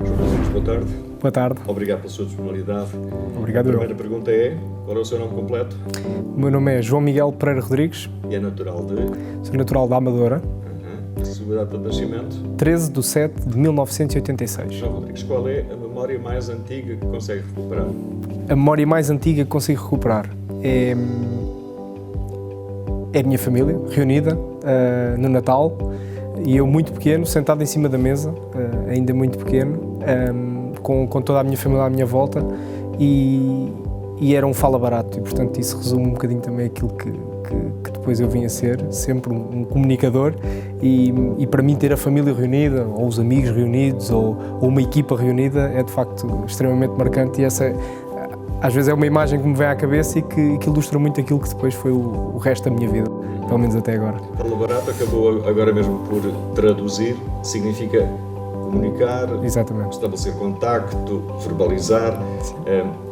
João Francisco, boa tarde. Boa tarde. Obrigado pela sua disponibilidade. Obrigado. A primeira pergunta é, qual é o seu nome completo? O meu nome é João Miguel Pereira Rodrigues. E é natural de? Sou natural da Amadora. Sua data de nascimento? 13/7/1986. João Rodrigues, qual é a memória mais antiga que consegue recuperar? A memória mais antiga que consigo recuperar é a minha família, reunida no Natal, e eu muito pequeno, sentado em cima da mesa, ainda muito pequeno, com toda a minha família à minha volta, e era um fala barato, e portanto isso resume um bocadinho também aquilo que depois eu vim a ser, sempre um comunicador, e para mim ter a família reunida, ou os amigos reunidos, ou uma equipa reunida, é de facto extremamente marcante, e essa às vezes é uma imagem que me vem à cabeça e que ilustra muito aquilo que depois foi o resto da minha vida, pelo menos até agora. Fala barato acabou agora mesmo por traduzir, significa comunicar, exatamente, estabelecer contacto, verbalizar.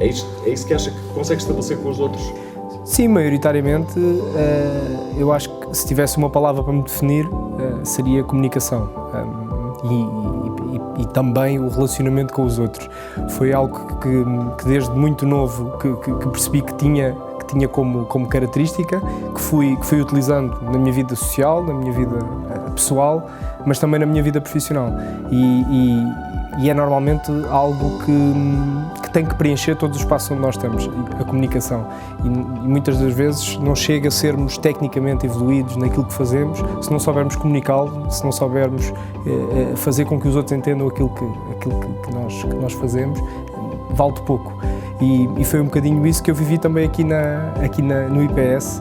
É isso que acha que consegue estabelecer com os outros? Sim, maioritariamente eu acho que se tivesse uma palavra para me definir seria comunicação, e também o relacionamento com os outros. Foi algo que desde muito novo que percebi que tinha como característica, que fui utilizando na minha vida social, na minha vida pessoal, mas também na minha vida profissional. E é normalmente algo que tem que preencher todos os espaços onde nós estamos, a comunicação. E muitas das vezes não chega a sermos tecnicamente evoluídos naquilo que fazemos se não soubermos comunicá-lo, se não soubermos fazer com que os outros entendam aquilo que nós fazemos, vale de pouco. E foi um bocadinho isso que eu vivi também aqui no IPS.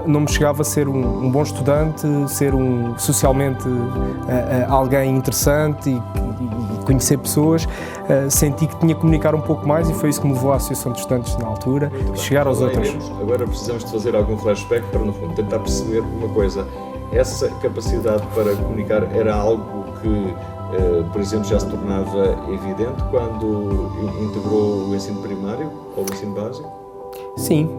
Não me chegava a ser um bom estudante, ser socialmente alguém interessante e conhecer pessoas. Senti que tinha que comunicar um pouco mais, e foi isso que me levou à Associação de Estudantes na altura, chegar aos outros. Agora precisamos de fazer algum flashback para, no fundo, tentar perceber uma coisa. Essa capacidade para comunicar era algo que, por exemplo, já se tornava evidente quando integrou o ensino primário ou o ensino básico? Sim,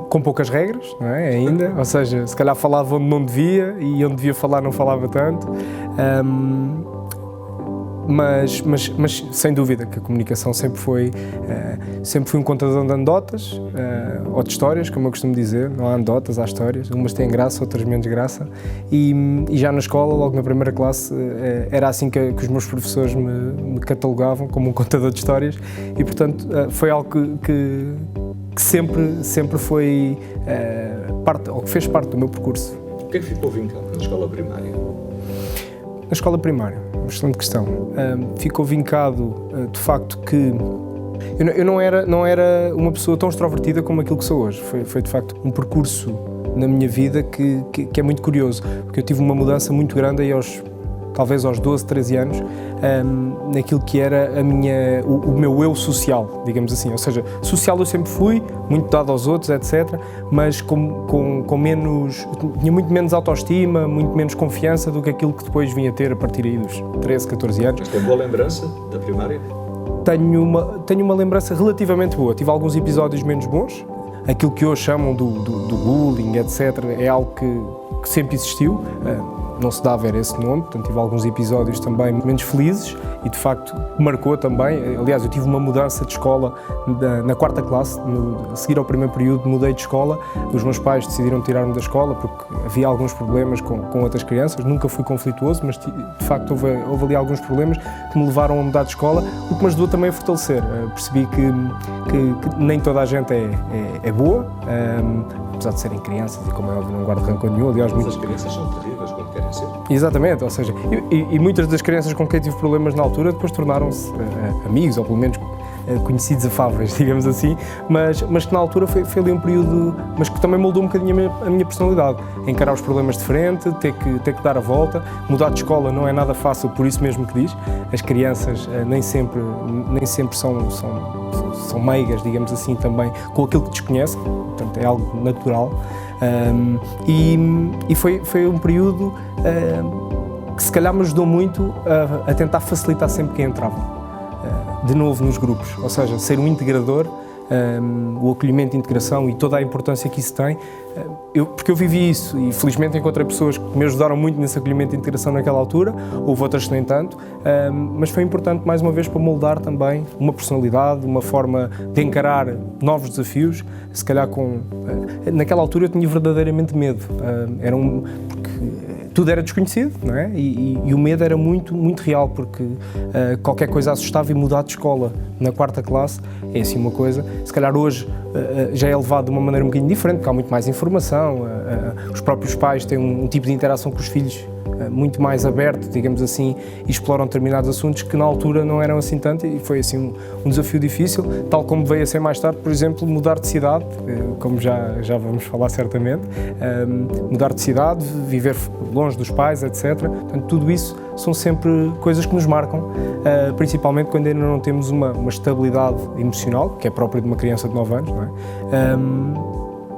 com poucas regras, não é? Ainda, ou seja, se calhar falava onde não devia, e onde devia falar não falava tanto, mas sem dúvida que a comunicação sempre foi um contador de anedotas, ou de histórias, como eu costumo dizer. Não há anedotas, há histórias, umas têm graça, outras menos graça, e já na escola, logo na primeira classe, era assim que os meus professores me catalogavam, como um contador de histórias, e portanto foi algo que sempre foi parte, ou que fez parte do meu percurso. O que é que ficou vincado na escola primária? Na escola primária, uma excelente questão. Ficou vincado, de facto, que eu não era uma pessoa tão extrovertida como aquilo que sou hoje. Foi de facto um percurso na minha vida que é muito curioso, porque eu tive uma mudança muito grande aí talvez aos 12, 13 anos, naquilo que era o meu eu social, digamos assim. Ou seja, social eu sempre fui, muito dado aos outros, etc., mas com menos, tinha muito menos autoestima, muito menos confiança do que aquilo que depois vim a ter a partir aí dos 13, 14 anos. Mas tem boa lembrança da primária? Tenho uma lembrança relativamente boa. Tive alguns episódios menos bons. Aquilo que hoje chamam do bullying, etc., é algo que sempre existiu. Não se dá a ver esse nome, portanto tive alguns episódios também menos felizes, e de facto marcou também. Aliás, eu tive uma mudança de escola na quarta classe, a seguir ao primeiro período mudei de escola. Os meus pais decidiram tirar-me da escola porque havia alguns problemas com outras crianças. Nunca fui conflituoso, mas de facto houve ali alguns problemas que me levaram a mudar de escola, o que me ajudou também a fortalecer. Percebi que nem toda a gente é boa, apesar de serem crianças, e como é óbvio não guardo rancor nenhum. Aliás, muitas crianças são terríveis quando querem ser. Exatamente, ou seja, e muitas das crianças com quem tive problemas na altura depois tornaram-se amigos, ou pelo menos conhecidos afáveis, digamos assim, mas que na altura foi ali um período, mas que também moldou um bocadinho a minha personalidade. Encarar os problemas de frente, ter que dar a volta. Mudar de escola não é nada fácil, por isso mesmo que diz. As crianças nem sempre são meigas, digamos assim, também com aquilo que desconhecem, portanto é algo natural. E foi um período que se calhar me ajudou muito a tentar facilitar sempre quem entrava de novo nos grupos, ou seja, ser um integrador o acolhimento, a integração e toda a importância que isso tem, porque eu vivi isso e felizmente encontrei pessoas que me ajudaram muito nesse acolhimento e integração naquela altura, houve outras que nem tanto, mas foi importante mais uma vez para moldar também uma personalidade, uma forma de encarar novos desafios, se calhar naquela altura eu tinha verdadeiramente medo, porque tudo era desconhecido, não é? E o medo era muito, muito real, porque qualquer coisa assustava e mudar de escola na 4ª classe é assim uma coisa. Se calhar hoje já é levado de uma maneira um bocadinho diferente, porque há muito mais informação, os próprios pais têm um tipo de interação com os filhos muito mais aberto, digamos assim, e exploram determinados assuntos que na altura não eram assim tanto e foi assim um desafio difícil, tal como veio a ser mais tarde, por exemplo, mudar de cidade, como já vamos falar certamente, mudar de cidade, viver longe dos pais, etc. Portanto, tudo isso são sempre coisas que nos marcam, principalmente quando ainda não temos uma estabilidade emocional, que é própria de uma criança de 9 anos, não é?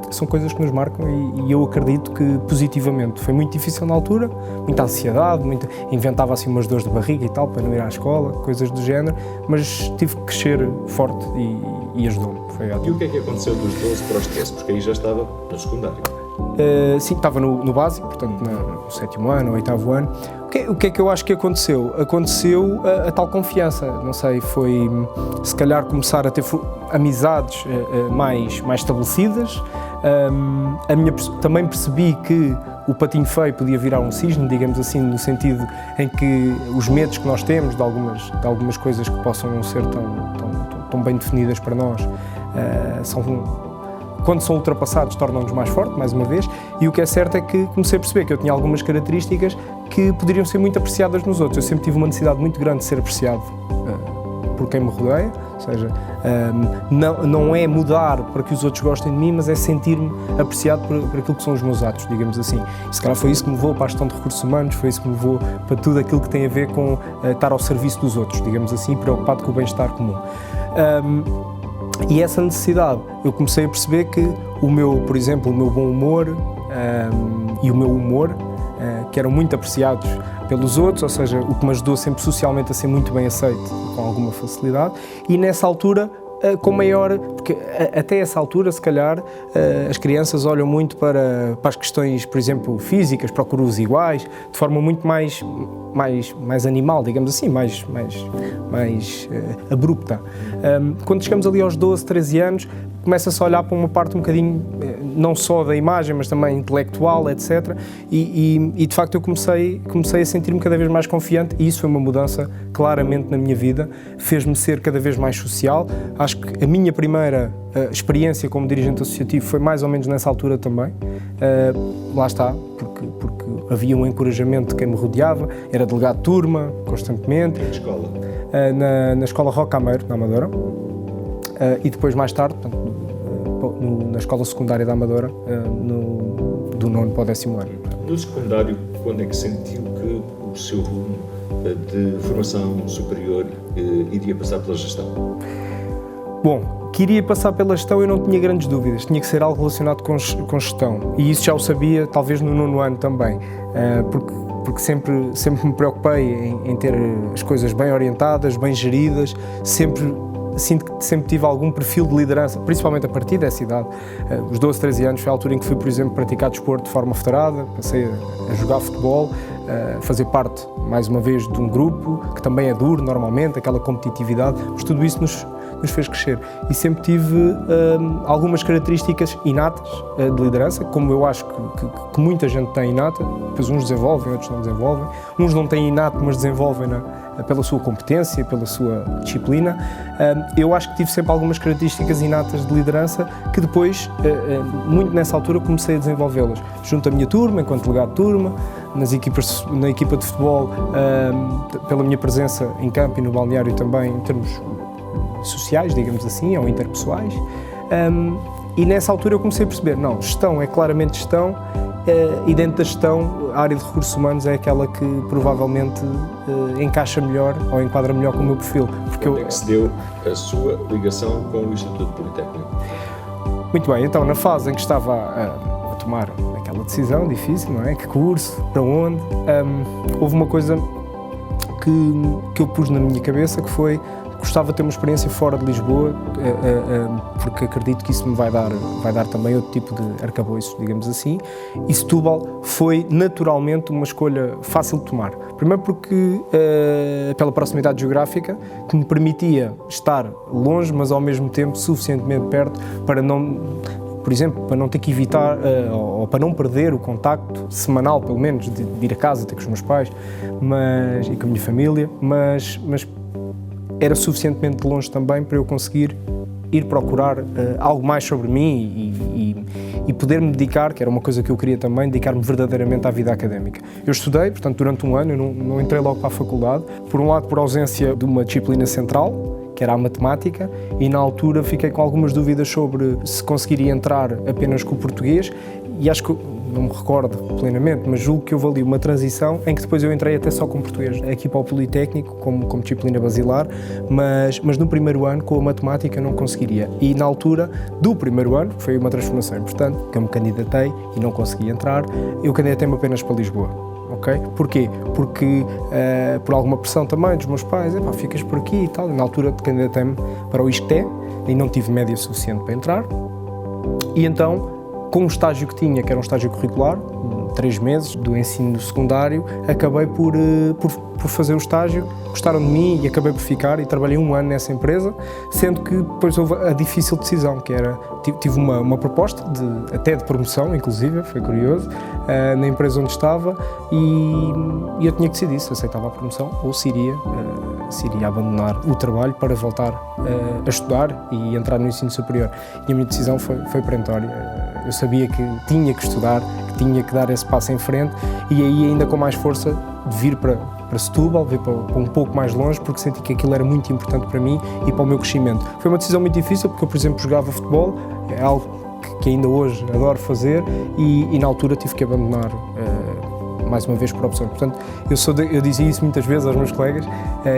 São coisas que nos marcam e eu acredito que positivamente. Foi muito difícil na altura, muita ansiedade, inventava assim umas dores de barriga e tal para não ir à escola, coisas do género, mas tive que crescer forte e ajudou-me. E o que é que aconteceu dos 12 para os 13? Porque aí já estava no secundário. Sim, estava no básico, portanto no 7º ano, 8º ano. O que é que eu acho que aconteceu? Aconteceu a tal confiança, não sei, foi se calhar começar a ter amizades mais estabelecidas. Também percebi que o patinho feio podia virar um cisne, digamos assim, no sentido em que os medos que nós temos de algumas coisas que possam não ser tão bem definidas para nós, quando são ultrapassados, tornam-nos mais fortes, mais uma vez, e o que é certo é que comecei a perceber que eu tinha algumas características que poderiam ser muito apreciadas nos outros. Eu sempre tive uma necessidade muito grande de ser apreciado por quem me rodeia, ou seja, não é mudar para que os outros gostem de mim, mas é sentir-me apreciado por aquilo que são os meus atos, digamos assim. E se calhar foi isso que me levou para a gestão de recursos humanos, foi isso que me levou para tudo aquilo que tem a ver com estar ao serviço dos outros, digamos assim, preocupado com o bem-estar comum. E essa necessidade, eu comecei a perceber que por exemplo, o meu bom humor e o meu humor, que eram muito apreciados pelos outros, ou seja, o que me ajudou sempre socialmente a ser muito bem aceito, com alguma facilidade, e nessa altura, com maior, porque até essa altura, se calhar, as crianças olham muito para as questões, por exemplo, físicas, procuram os iguais, de forma muito mais animal, digamos assim, mais abrupta. Quando chegamos ali aos 12, 13 anos, começa-se a olhar para uma parte um bocadinho, não só da imagem, mas também intelectual, etc. E de facto eu comecei a sentir-me cada vez mais confiante e isso foi uma mudança claramente na minha vida, fez-me ser cada vez mais social. Acho que a minha primeira experiência como dirigente associativo foi mais ou menos nessa altura também. Lá está, porque havia um encorajamento de quem me rodeava, era delegado de turma, constantemente. Em que escola? Na escola Rocameiro, na Amadora. E depois, mais tarde, na escola secundária da Amadora, do 9º para o 10º ano. No secundário, quando é que sentiu que o seu rumo de formação superior iria passar pela gestão? Bom, que iria passar pela gestão eu não tinha grandes dúvidas, tinha que ser algo relacionado com gestão e isso já o sabia talvez no 9º ano também, porque sempre me preocupei em ter as coisas bem orientadas, bem geridas, sinto que sempre tive algum perfil de liderança, principalmente a partir dessa idade. Os 12, 13 anos foi a altura em que fui, por exemplo, praticar desporto de forma federada, passei a jogar futebol, a fazer parte, mais uma vez, de um grupo, que também é duro normalmente, aquela competitividade, mas tudo isso nos fez crescer. E sempre tive algumas características inatas de liderança, como eu acho que muita gente tem inata, depois uns desenvolvem, outros não desenvolvem, uns não têm inato, mas desenvolvem-na pela sua competência, pela sua disciplina. Eu acho que tive sempre algumas características inatas de liderança que depois, muito nessa altura, comecei a desenvolvê-las. Junto à minha turma, enquanto delegado de turma, na equipa de futebol, pela minha presença em campo e no balneário também, em termos sociais, digamos assim, ou interpessoais. E nessa altura eu comecei a perceber, não, gestão é claramente gestão, e dentro da gestão, a área de recursos humanos é aquela que provavelmente encaixa melhor ou enquadra melhor com o meu perfil. Quando é que se deu a sua ligação com o Instituto Politécnico? Muito bem, então na fase em que estava a tomar aquela decisão difícil, não é? Que curso, para onde, houve uma coisa que eu pus na minha cabeça que foi gostava de ter uma experiência fora de Lisboa, porque acredito que isso me vai dar também outro tipo de arcabouço, digamos assim, e Setúbal foi naturalmente uma escolha fácil de tomar. Primeiro porque, pela proximidade geográfica, que me permitia estar longe, mas ao mesmo tempo suficientemente perto para não, por exemplo, para não ter que evitar ou para não perder o contacto semanal, pelo menos, de ir a casa, ter com os meus pais e com a minha família, mas era suficientemente longe também para eu conseguir ir procurar algo mais sobre mim e poder me dedicar, que era uma coisa que eu queria também, dedicar-me verdadeiramente à vida académica. Eu estudei, portanto, durante um ano, eu não entrei logo para a faculdade, por um lado por ausência de uma disciplina central, que era a matemática, e na altura fiquei com algumas dúvidas sobre se conseguiria entrar apenas com o português, e acho que, não me recordo plenamente, mas julgo que houve ali uma transição em que depois eu entrei até só com português, aqui para o Politécnico, como disciplina basilar, mas no primeiro ano, com a matemática, não conseguiria. E na altura do primeiro ano, que foi uma transformação importante, que eu me candidatei e não consegui entrar, eu candidatei-me apenas para Lisboa. Okay? Porquê? Porque por alguma pressão também dos meus pais, ficas por aqui e tal, e na altura candidatei-me para o ISCTE e não tive média suficiente para entrar, e então, com o estágio que tinha, que era um estágio curricular, 3 meses do ensino secundário, acabei por fazer o estágio, gostaram de mim e acabei por ficar e trabalhei um ano nessa empresa, sendo que depois houve a difícil decisão, que era, tive uma proposta, até de promoção, inclusive, foi curioso, na empresa onde estava, e eu tinha que decidir se aceitava a promoção ou se iria abandonar o trabalho para voltar a estudar e entrar no ensino superior. E a minha decisão foi perentória. Eu sabia que tinha que estudar, que tinha que dar esse passo em frente, e aí ainda com mais força de vir para Setúbal, vir para um pouco mais longe, porque senti que aquilo era muito importante para mim e para o meu crescimento. Foi uma decisão muito difícil, porque eu, por exemplo, jogava futebol, é algo que ainda hoje adoro fazer, e na altura tive que abandonar mais uma vez por opção. Portanto, eu dizia isso muitas vezes aos meus colegas,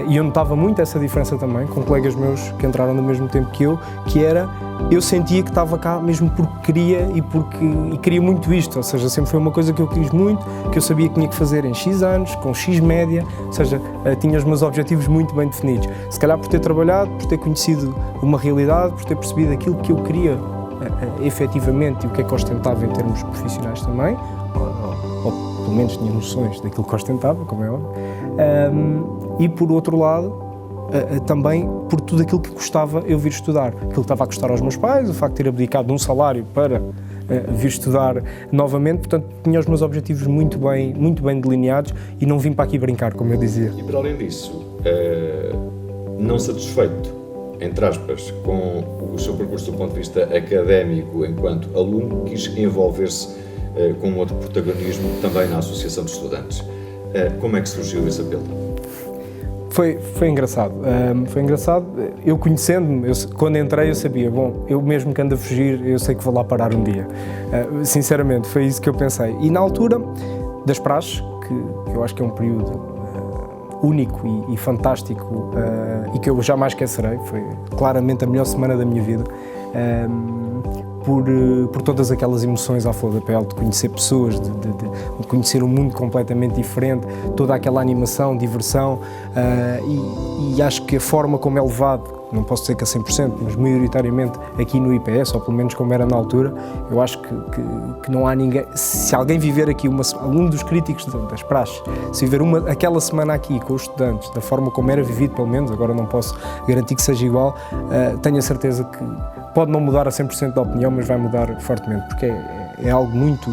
e eu notava muito essa diferença também com colegas meus que entraram no mesmo tempo que eu, que era, eu sentia que estava cá mesmo porque queria e queria muito isto, ou seja, sempre foi uma coisa que eu quis muito, que eu sabia que tinha que fazer em X anos, com X média, ou seja, tinha os meus objetivos muito bem definidos. Se calhar por ter trabalhado, por ter conhecido uma realidade, por ter percebido aquilo que eu queria efetivamente e o que é que ostentava em termos profissionais também, ou pelo menos tinha noções daquilo que ostentava, como é óbvio, e por outro lado, também por tudo aquilo que gostava eu vir estudar, aquilo que estava a custar aos meus pais, o facto de ter abdicado de um salário para vir estudar novamente, portanto tinha os meus objetivos muito bem delineados e não vim para aqui brincar, como eu dizia. E para além disso, não satisfeito, entre aspas, com o seu percurso do ponto de vista académico enquanto aluno, quis envolver-se com outro protagonismo também na Associação de Estudantes. Como é que surgiu esse apelo? Foi engraçado. Eu conhecendo-me, quando entrei eu sabia, eu mesmo que ando a fugir, eu sei que vou lá parar um dia. Sinceramente, foi isso que eu pensei. E na altura das praxes, que eu acho que é um período único e fantástico, e que eu jamais esquecerei, foi claramente a melhor semana da minha vida, por todas aquelas emoções à flor da pele, de conhecer pessoas, de conhecer um mundo completamente diferente, toda aquela animação, diversão, e acho que a forma como é levado, não posso dizer que a 100%, mas maioritariamente aqui no IPS, ou pelo menos como era na altura, eu acho que não há ninguém, se alguém viver aqui, um dos críticos das praxes, se viver aquela semana aqui com os estudantes, da forma como era vivido pelo menos, agora não posso garantir que seja igual, tenho a certeza que pode não mudar a 100% da opinião, mas vai mudar fortemente, porque é algo muito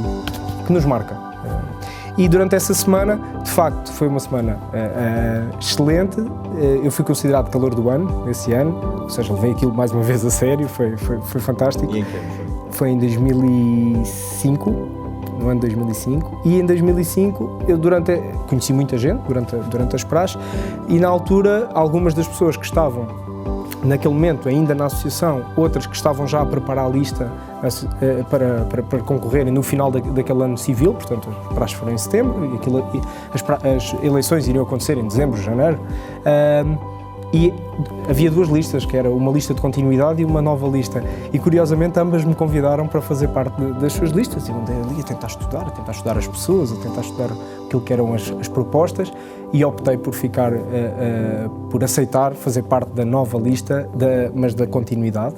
que nos marca. E durante essa semana, de facto, foi uma semana excelente. Eu fui considerado calor do ano, esse ano, ou seja, levei aquilo mais uma vez a sério, foi fantástico. E em que ano foi? Foi em 2005, no ano de 2005, e em 2005 eu conheci muita gente durante as praxes, e na altura algumas das pessoas que estavam naquele momento ainda na associação, outras que estavam já a preparar a lista para concorrerem no final daquele ano civil, portanto as praxes foram em setembro e as eleições iriam acontecer em dezembro, janeiro, e havia duas listas, que era uma lista de continuidade e uma nova lista, e curiosamente ambas me convidaram para fazer parte das suas listas, e eu andei ali a tentar estudar as pessoas, a tentar estudar aquilo que eram as propostas e optei por ficar, por aceitar fazer parte da nova lista, mas da continuidade,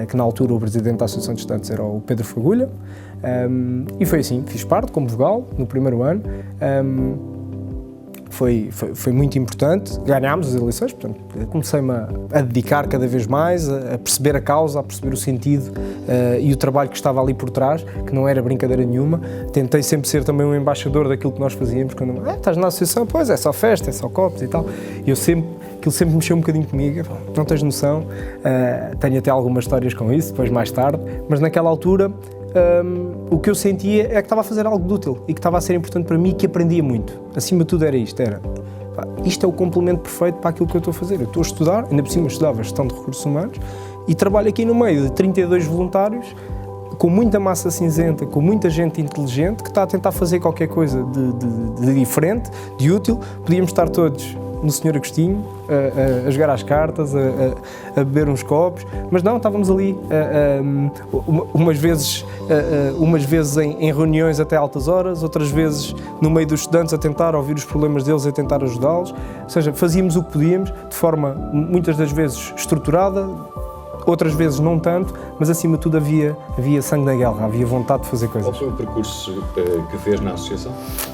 que na altura o presidente da Associação de Estudantes era o Pedro Fagulha, e foi assim, fiz parte como vogal no primeiro ano. Foi muito importante, ganhámos as eleições, portanto comecei-me a dedicar cada vez mais, a perceber a causa, a perceber o sentido e o trabalho que estava ali por trás, que não era brincadeira nenhuma. Tentei sempre ser também um embaixador daquilo que nós fazíamos, quando estás na associação, pois é só festa, é só copos e tal. E aquilo sempre mexeu um bocadinho comigo, não tens noção, tenho até algumas histórias com isso, depois mais tarde, mas naquela altura o que eu sentia é que estava a fazer algo de útil e que estava a ser importante para mim e que aprendia muito. Acima de tudo era isto é o complemento perfeito para aquilo que eu estou a fazer. Eu estou a estudar, ainda por cima estudava gestão de recursos humanos e trabalho aqui no meio de 32 voluntários com muita massa cinzenta, com muita gente inteligente que está a tentar fazer qualquer coisa de diferente, de útil. Podíamos estar todos no Sr. Agostinho, a jogar às cartas, a beber uns copos, mas não, estávamos ali umas vezes em reuniões até altas horas, outras vezes no meio dos estudantes a tentar ouvir os problemas deles e a tentar ajudá-los, ou seja, fazíamos o que podíamos, de forma muitas das vezes estruturada, outras vezes não tanto, mas acima de tudo havia sangue na guerra, havia vontade de fazer coisas. Qual foi o percurso que fez na associação?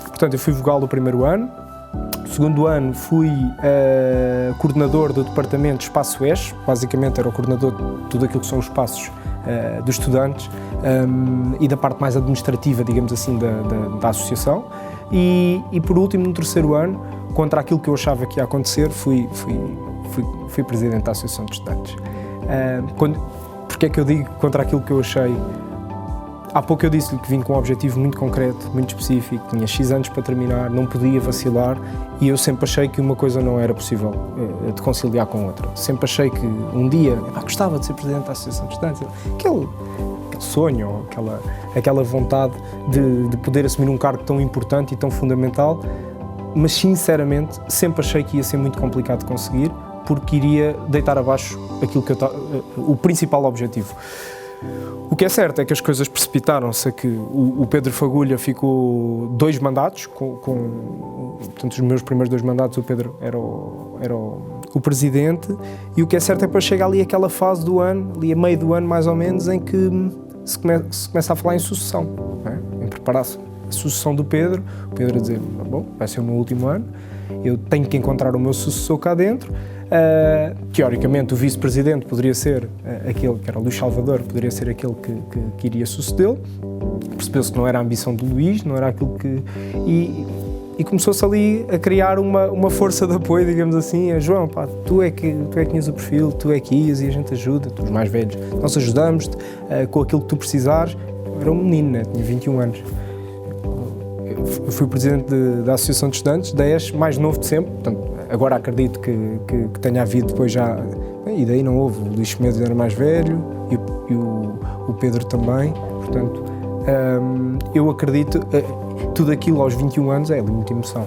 Portanto, eu fui vogal do primeiro ano. No segundo ano fui coordenador do departamento de Espaço ES, basicamente era o coordenador de tudo aquilo que são os espaços dos estudantes e da parte mais administrativa, digamos assim, da associação. E por último, no terceiro ano, contra aquilo que eu achava que ia acontecer, fui presidente da Associação de Estudantes. Porque é que eu digo contra aquilo que eu achei? Há pouco eu disse-lhe que vim com um objetivo muito concreto, muito específico, tinha X anos para terminar, não podia vacilar e eu sempre achei que uma coisa não era possível de conciliar com outra. Sempre achei que um dia gostava de ser presidente da Associação de Estudantes, aquele sonho, aquela vontade de poder assumir um cargo tão importante e tão fundamental, mas sinceramente sempre achei que ia ser muito complicado de conseguir porque iria deitar abaixo aquilo que o principal objetivo. O que é certo é que as coisas precipitaram-se, que o Pedro Fagulha ficou 2 mandatos, portanto os meus primeiros 2 mandatos o Pedro era o presidente, e o que é certo é que depois chega ali aquela fase do ano, ali a meio do ano mais ou menos, em que se começa a falar em sucessão, em preparar-se a sucessão do Pedro, o Pedro a dizer, bom, vai ser o meu último ano, eu tenho que encontrar o meu sucessor cá dentro. Teoricamente o vice-presidente poderia ser aquele que era o Luís Salvador, poderia ser aquele que iria sucedê-lo. Percebeu-se que não era a ambição do Luís, não era aquilo que... E começou-se ali a criar uma força de apoio, digamos assim, João, tu é que tinhas o perfil, tu é que ias e a gente ajuda, tu os mais velhos, nós ajudamos-te com aquilo que tu precisares. Eu era um menino, né? Tinha 21 anos. Eu fui presidente da Associação de Estudantes, da ES, mais novo de sempre, portanto, agora acredito que tenha havido depois já, e daí não houve, o Luís Mendes era mais velho e o Pedro também, portanto, eu acredito, tudo aquilo aos 21 anos é muita emoção.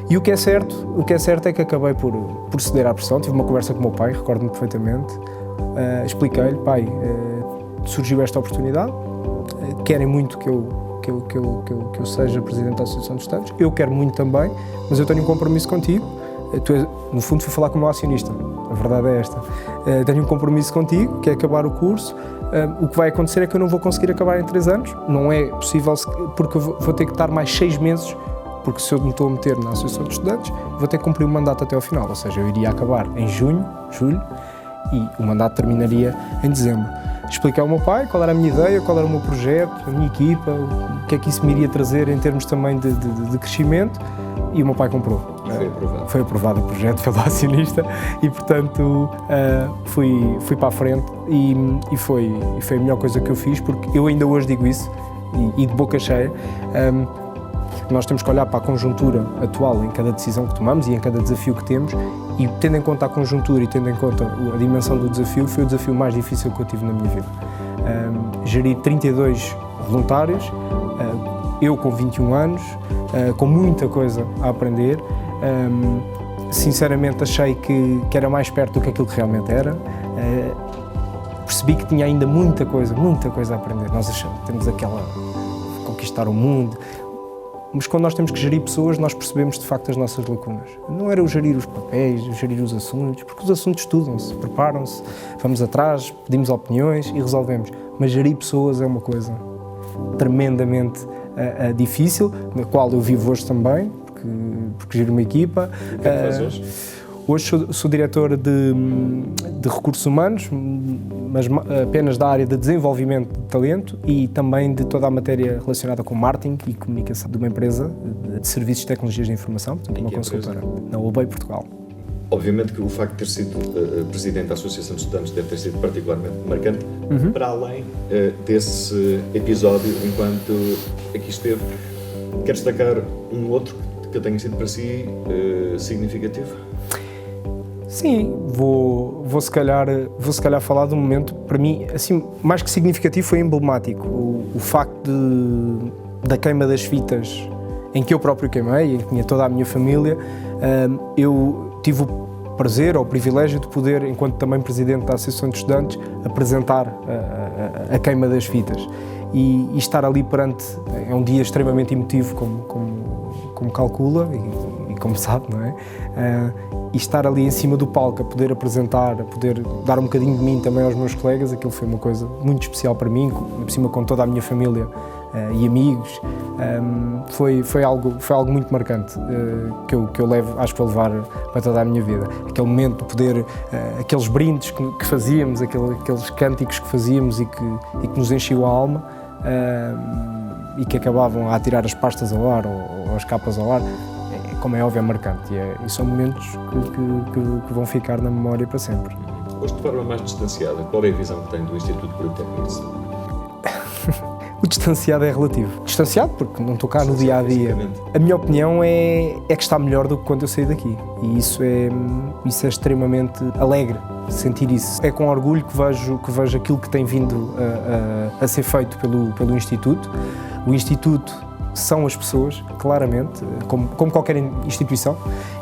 E o que é certo é que acabei por ceder à pressão, tive uma conversa com o meu pai, recordo-me perfeitamente, expliquei-lhe, pai, surgiu esta oportunidade, querem muito que eu seja presidente da Associação de Estudantes, eu quero muito também, mas eu tenho um compromisso contigo. No fundo fui falar com o meu acionista, a verdade é esta. Tenho um compromisso contigo, que é acabar o curso. O que vai acontecer é que eu não vou conseguir acabar em 3 anos, não é possível, porque eu vou ter que estar mais 6 meses, porque se eu me estou a meter na Associação de Estudantes, vou ter que cumprir o mandato até ao final, ou seja, eu iria acabar em junho, julho, e o mandato terminaria em dezembro. Expliquei ao meu pai qual era a minha ideia, qual era o meu projeto, a minha equipa, o que é que isso me iria trazer em termos também de crescimento, e o meu pai comprou. Foi aprovado o projeto pelo acionista e, portanto, fui para a frente e foi a melhor coisa que eu fiz, porque eu ainda hoje digo isso, e de boca cheia, nós temos que olhar para a conjuntura atual em cada decisão que tomamos e em cada desafio que temos, e tendo em conta a conjuntura e tendo em conta a dimensão do desafio, foi o desafio mais difícil que eu tive na minha vida. Geri 32 voluntários, eu com 21 anos, com muita coisa a aprender. Sinceramente achei que era mais perto do que aquilo que realmente era. Percebi que tinha ainda muita coisa a aprender. Nós temos aquela conquistar o mundo. mas quando nós temos que gerir pessoas, nós percebemos de facto as nossas lacunas. Não era o gerir os papéis, o gerir os assuntos, porque os assuntos estudam-se, preparam-se, vamos atrás, pedimos opiniões e resolvemos. Mas gerir pessoas é uma coisa tremendamente difícil, na qual eu vivo hoje também, porque giro uma equipa. O que é que faz hoje? Hoje sou diretor de recursos humanos, mas apenas da área de desenvolvimento de talento e também de toda a matéria relacionada com marketing e comunicação de uma empresa de serviços de tecnologias de informação, portanto uma consultora, na Obey Portugal. Obviamente que o facto de ter sido presidente da Associação de Estudantes deve ter sido particularmente marcante, para além desse episódio enquanto aqui esteve. Quer destacar um outro que tenha sido para si significativo? Sim, vou se calhar falar de um momento, para mim, assim, mais que significativo, foi emblemático. O facto da queima das fitas, em que eu próprio queimei, em que tinha toda a minha família, eu tive o prazer ou o privilégio de poder, enquanto também presidente da Associação de Estudantes, apresentar a queima das fitas. E estar ali perante, é um dia extremamente emotivo, como calcula e como sabe, não é? E estar ali em cima do palco a poder apresentar, a poder dar um bocadinho de mim também aos meus colegas, aquilo foi uma coisa muito especial para mim, por cima com toda a minha família e amigos. Foi algo muito marcante que eu levo, acho que vou levar para toda a minha vida. Aquele momento de poder, aqueles brindes que fazíamos, aqueles cânticos que fazíamos e que nos enchiam a alma e que acabavam a tirar as pastas ao ar ou as capas ao ar. Como é óbvio, é marcante e são momentos que vão ficar na memória para sempre. Hoje, de forma mais distanciada, qual é a visão que tem do Instituto Politécnico de Setúbal? O distanciado é relativo. Distanciado porque não estou cá no dia-a-dia. A minha opinião é que está melhor do que quando eu saí daqui. E isso é extremamente alegre, sentir isso. É com orgulho que vejo aquilo que tem vindo a ser feito pelo Instituto. O Instituto são as pessoas, claramente, como qualquer instituição,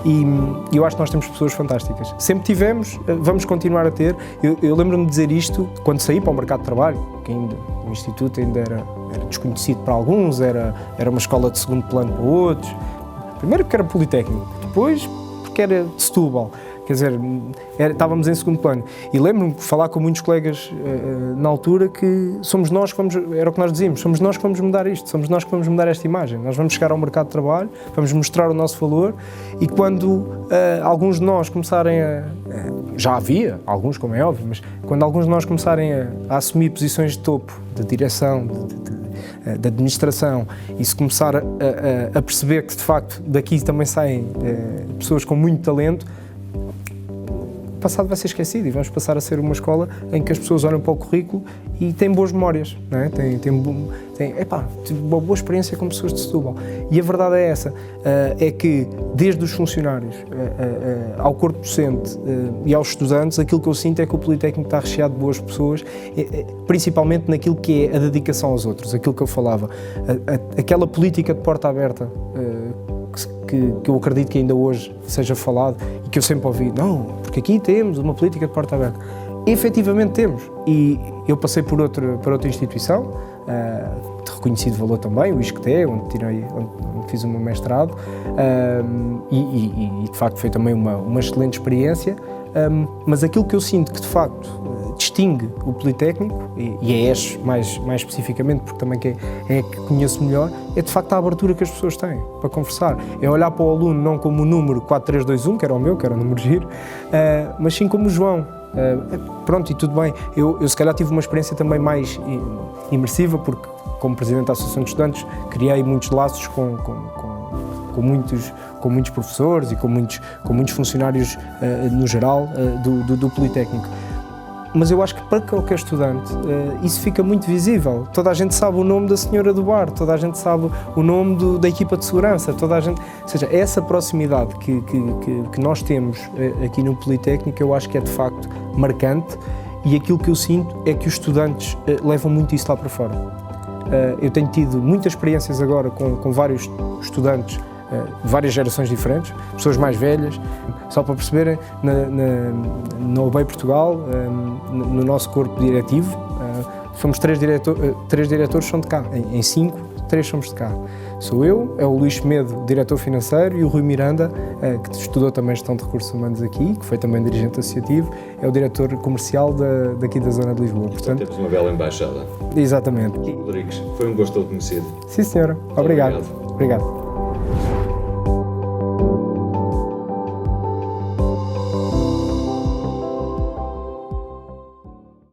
e eu acho que nós temos pessoas fantásticas. Sempre tivemos, vamos continuar a ter. Eu lembro-me de dizer isto quando saí para o mercado de trabalho, que ainda o Instituto ainda era desconhecido para alguns, era uma escola de segundo plano para outros. Primeiro porque era Politécnico, depois porque era de Setúbal. Quer dizer, estávamos em segundo plano. E lembro-me de falar com muitos colegas na altura que somos nós que vamos, era o que nós dizíamos, somos nós que vamos mudar isto, somos nós que vamos mudar esta imagem. Nós vamos chegar ao mercado de trabalho, vamos mostrar o nosso valor e quando alguns de nós começarem já havia, alguns como é óbvio, mas quando alguns de nós começarem a assumir posições de topo, de direção, de administração e se começar a perceber que de facto daqui também saem pessoas com muito talento, o passado vai ser esquecido e vamos passar a ser uma escola em que as pessoas olham para o currículo e têm boas memórias, não é? Tive uma boa experiência com pessoas de Setúbal. E a verdade é essa, é que desde os funcionários ao corpo docente e aos estudantes, aquilo que eu sinto é que o Politécnico está recheado de boas pessoas, principalmente naquilo que é a dedicação aos outros, aquilo que eu falava, aquela política de porta aberta, que eu acredito que ainda hoje seja falado e que eu sempre ouvi, não, porque aqui temos uma política de porta aberta. E, efetivamente temos. E eu passei para outra instituição, de reconhecido valor também, o ISCTE, onde fiz o meu mestrado, e de facto foi também uma excelente experiência, mas aquilo que eu sinto que de facto distingue o Politécnico, e a ESH mais especificamente, porque também é que conheço melhor, é de facto a abertura que as pessoas têm para conversar. É olhar para o aluno não como o número 4321, que era o meu, que era o número giro, mas sim como o João. Pronto, e tudo bem. Eu se calhar tive uma experiência também mais imersiva, porque como Presidente da Associação de Estudantes criei muitos laços com muitos professores e com muitos funcionários no geral do Politécnico. Mas eu acho que para qualquer estudante isso fica muito visível. Toda a gente sabe o nome da senhora do bar, toda a gente sabe o nome da equipa de segurança, toda a gente... Ou seja, essa proximidade que nós temos aqui no Politécnico, eu acho que é de facto marcante e aquilo que eu sinto é que os estudantes levam muito isso lá para fora. Eu tenho tido muitas experiências agora com vários estudantes, várias gerações diferentes, pessoas mais velhas, só para perceberem, na Obey Portugal, no nosso corpo diretivo, somos três diretores são de cá, em 5, 3 somos de cá. Sou eu, é o Luís Medo, diretor financeiro, e o Rui Miranda, que estudou também gestão de recursos humanos aqui, que foi também dirigente associativo, é o diretor comercial daqui da zona de Lisboa. Portanto, temos uma bela embaixada. Exatamente. Rodrigues, foi um gosto tê-lo conhecido. Sim, senhora. Obrigado. Obrigado.